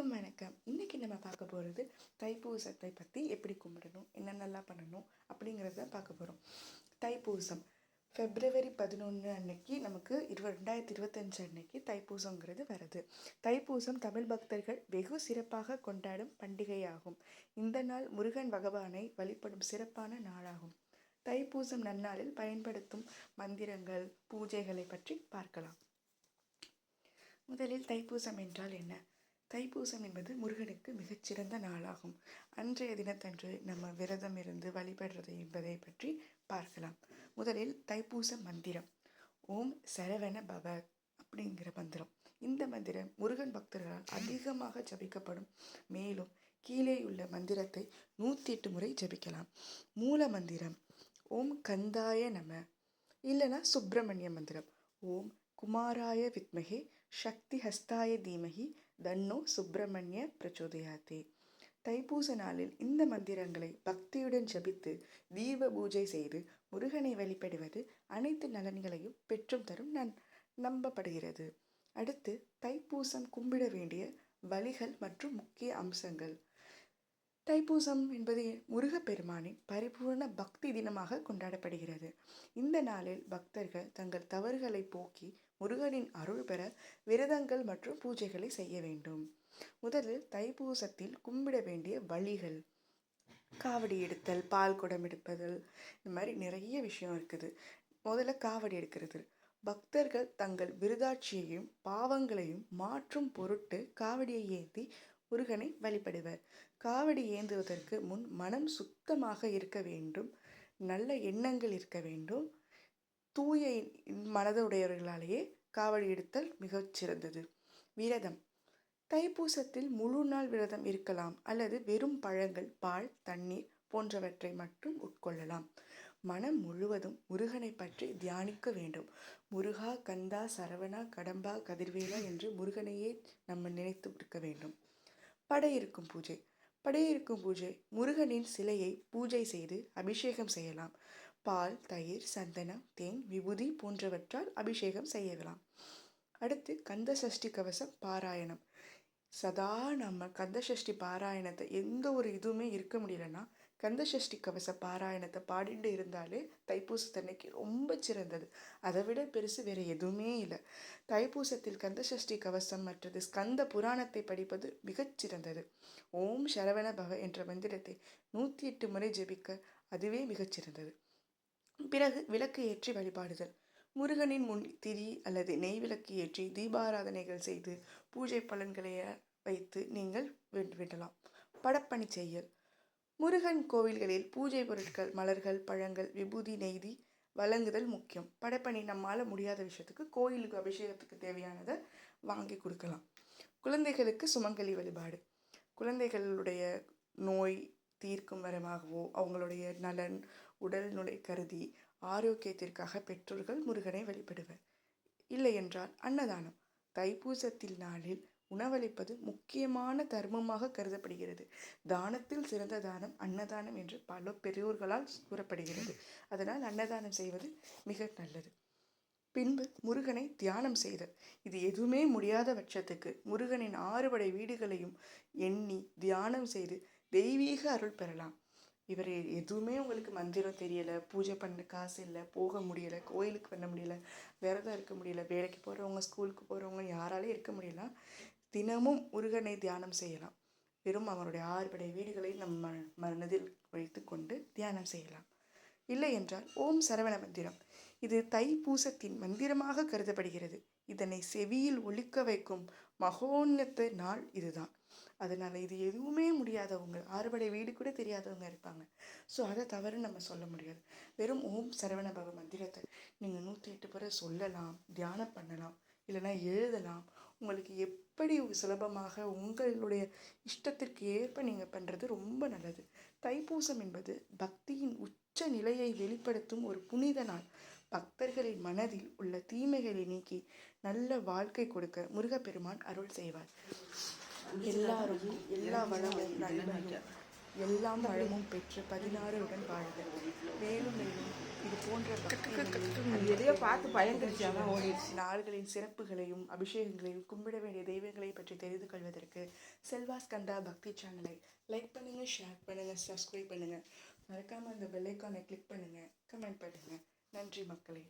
வணக்கம். இன்னைக்கு நம்ம பார்க்க போகிறது தைப்பூசத்தை பற்றி எப்படி கும்பிடணும், என்னென்னலாம் பண்ணணும் அப்படிங்கிறத பார்க்க போகிறோம். தைப்பூசம் February 11 அன்னைக்கு நமக்கு 2025 அன்னைக்கு தைப்பூசங்கிறது வருது. தைப்பூசம் தமிழ் பக்தர்கள் வெகு சிறப்பாக கொண்டாடும் பண்டிகையாகும். இந்த நாள் முருகன் பகவானை வழிபடும் சிறப்பான நாளாகும். தைப்பூசம் நன்னாளில் பயன்படுத்தும் மந்திரங்கள், பூஜைகளை பற்றி பார்க்கலாம். முதலில் தைப்பூசம் என்றால் என்ன? தைப்பூசம் என்பது முருகனுக்கு மிகச்சிறந்த நாளாகும். அன்றைய தினத்தன்று நம்ம விரதம் இருந்து வழிபடுறது என்பதை பற்றி பார்க்கலாம். முதலில் தைப்பூச மந்திரம் ஓம் சரவண பவ அப்படிங்கிற மந்திரம். இந்த மந்திரம் முருகன் பக்தர்களால் அதிகமாக ஜபிக்கப்படும். மேலும் கீழே உள்ள மந்திரத்தை 108 முறை ஜபிக்கலாம். மூல மந்திரம் ஓம் கந்தாய நம, இல்லைனா சுப்பிரமணிய மந்திரம் ஓம் குமாராய வித்மகே சக்தி ஹஸ்தாய தீமகி தன்னோ சுப்பிரமணிய பிரச்சோதயாத்தே. தைப்பூச நாளில் இந்த மந்திரங்களை பக்தியுடன் ஜபித்து தீப பூஜை செய்து முருகனை வழிபடுவது அனைத்து நலன்களையும் பெற்றும் தரும் நம்பப்படுகிறது. அடுத்து தைப்பூசம் கும்பிட வேண்டிய வழிகள் மற்றும் முக்கிய அம்சங்கள். தைப்பூசம் என்பது முருகப்பெருமானின் பரிபூர்ண பக்தி தினமாக கொண்டாடப்படுகிறது. இந்த நாளில் பக்தர்கள் தங்கள் தவறுகளை போக்கி முருகனின் அருள் பெற விரதங்கள் மற்றும் பூஜைகளை செய்ய வேண்டும். முதலில் தைப்பூசத்தில் கும்பிட வேண்டிய வழிகள். காவடி எடுத்தல், பால் குடம் எடுப்பதல், இந்த மாதிரி நிறைய விஷயம் இருக்குது. முதல்ல காவடி எடுக்கிறது. பக்தர்கள் தங்கள் விருதாட்சியையும் பாவங்களையும் மாற்றும் பொருட்டு காவடியை ஏந்தி முருகனை வழிபடுவர். காவடி ஏந்துவதற்கு முன் மனம் சுத்தமாக இருக்க வேண்டும், நல்ல எண்ணங்கள் இருக்க வேண்டும். தூய மனதுடையவர்களாலேயே காவடி எடுத்தல் மிகச் சிறந்தது. விரதம். தைப்பூசத்தில் முழு நாள் விரதம் இருக்கலாம் அல்லது வெறும் பழங்கள், பால், தண்ணீர் போன்றவற்றை மட்டும் உட்கொள்ளலாம். மனம் முழுவதும் முருகனை பற்றி தியானிக்க வேண்டும். முருகா, கந்தா, சரவணா, கடம்பா, கதிர்வேலா என்று முருகனையே நம்ம நினைத்து இருக்க வேண்டும். படையிருக்கும் பூஜை. படையிருக்கும் பூஜை முருகனின் சிலையை பூஜை செய்து அபிஷேகம் செய்யலாம். பால், தயிர், சந்தனம், தேன், விபூதி போன்றவற்றால் அபிஷேகம் செய்யலாம். அடுத்து கந்த சஷ்டி கவசம் பாராயணம். சதா நம்ம கந்த சஷ்டி பாராயணத்தை எந்த ஒரு இதுவுமே இருக்க முடியலன்னா கந்த சஷ்டி கவச பாராயணத்தை பாடிட்டு இருந்தாலே தைப்பூசத்தன்னைக்கு ரொம்ப சிறந்தது. அதை விட பெருசு வேறு எதுவுமே இல்லை. தைப்பூசத்தில் கந்த சஷ்டி கவசம் மற்றது ஸ்கந்த புராணத்தை படிப்பது மிகச்சிறந்தது. ஓம் சரவண பவ என்ற மந்திரத்தை 108 முறை ஜெபிக்க அதுவே மிகச்சிறந்தது. பிறகு விளக்கு ஏற்றி வழிபாடுதல். முருகனின் முன் திரி அல்லது நெய் விளக்கு ஏற்றி தீபாராதனைகள் செய்து பூஜை பலன்களை வைத்து நீங்கள் விடலாம். படப்பணி செய்யல். முருகன் கோவில்களில் பூஜை பொருட்கள், மலர்கள், பழங்கள், விபூதி, நெய்தி வழங்குதல் முக்கியம். படப்பணி நம்மால் முடியாத விஷயத்துக்கு கோயிலுக்கு அபிஷேகத்துக்கு தேவையானதை வாங்கி கொடுக்கலாம். குழந்தைகளுக்கு சுமங்கலி வழிபாடு. குழந்தைகளுடைய நோய் தீர்க்கும் வரமாகவோ அவங்களுடைய நலன் உடல் நுழை கருதி ஆரோக்கியத்திற்காக பெற்றோர்கள் முருகனை வழிபடுவர். இல்லை என்றால் அன்னதானம். தைப்பூசத்தில் நாளில் உணவளிப்பது முக்கியமான தர்மமாக கருதப்படுகிறது. தானத்தில் சிறந்த தானம் அன்னதானம் என்று பல பெரியோர்களால் கூறப்படுகிறது. அதனால் அன்னதானம் செய்வது மிக நல்லது. பின்பு முருகனை தியானம் செய்தல். இது எதுவுமே முடியாத பட்சத்துக்கு முருகனின் 6 படை வீடுகளையும் எண்ணி தியானம் செய்து தெய்வீக அருள் பெறலாம். இவர் எதுவுமே உங்களுக்கு மந்திரம் தெரியலை, பூஜை பண்ண காசு இல்லை, போக முடியலை, கோயிலுக்கு பண்ண முடியல, விரதம் இருக்க முடியல, வேலைக்கு போகிறவங்க, ஸ்கூலுக்கு போகிறவங்க யாராலையும் இருக்க முடியல, தினமும் முருகனை தியானம் செய்யலாம். வெறும் அவருடைய 6 படை வீடுகளை நம்ம மனதில் வைத்து கொண்டு தியானம் செய்யலாம். இல்லை என்றால் ஓம் சரவண மந்திரம். இது தைப்பூசத்தின் மந்திரமாக கருதப்படுகிறது. இதனை செவியில் ஒலிக்க வைக்கும் மகோன்னத நாள் இதுதான். அதனால் இது எதுவுமே முடியாதவங்க, 6 படை வீடு கூட தெரியாதவங்க இருப்பாங்க. ஸோ அதை தவறு நம்ம சொல்ல முடியாது. வெறும் ஓம் சரவண பவ மந்திரத்தை நீங்கள் 108 முறை சொல்லலாம், தியானம் பண்ணலாம், இல்லைனா எழுதலாம். உங்களுக்கு எப்படி சுலபமாக உங்களுடைய இஷ்டத்திற்கு ஏற்ப நீங்கள் பண்ணுறது ரொம்ப நல்லது. தைப்பூசம் என்பது பக்தியின் உச்ச நிலையை வெளிப்படுத்தும் ஒரு புனித நாள். பக்தர்களின் மனதில் உள்ள தீமைகளை நீக்கி நல்ல வாழ்க்கை கொடுக்க முருகப்பெருமான் அருள் செய்வார். எல்லாரும் எல்லா வளமும் நன்மையும் எல்லாம் வளமும் பெற்று 16 உடன் வாழ்க. மேலும் மேலும் இது போன்ற எதையோ பார்த்து பயந்துருச்சு, அதான் ஓடிடுச்சு. நாடுகளின் சிறப்புகளையும் அபிஷேகங்களையும் கும்பிட வேண்டிய தெய்வங்களை பற்றி தெரிந்து கொள்வதற்கு செல்வா ஸ்கந்தா பக்தி சேனலை லைக் பண்ணுங்க, ஷேர் பண்ணுங்க, சப்ஸ்கிரைப் பண்ணுங்க. மறக்காம அந்த பெல் ஐக்கானை கிளிக் பண்ணுங்க, கமெண்ட் பண்ணுங்க. நன்றி மக்களே.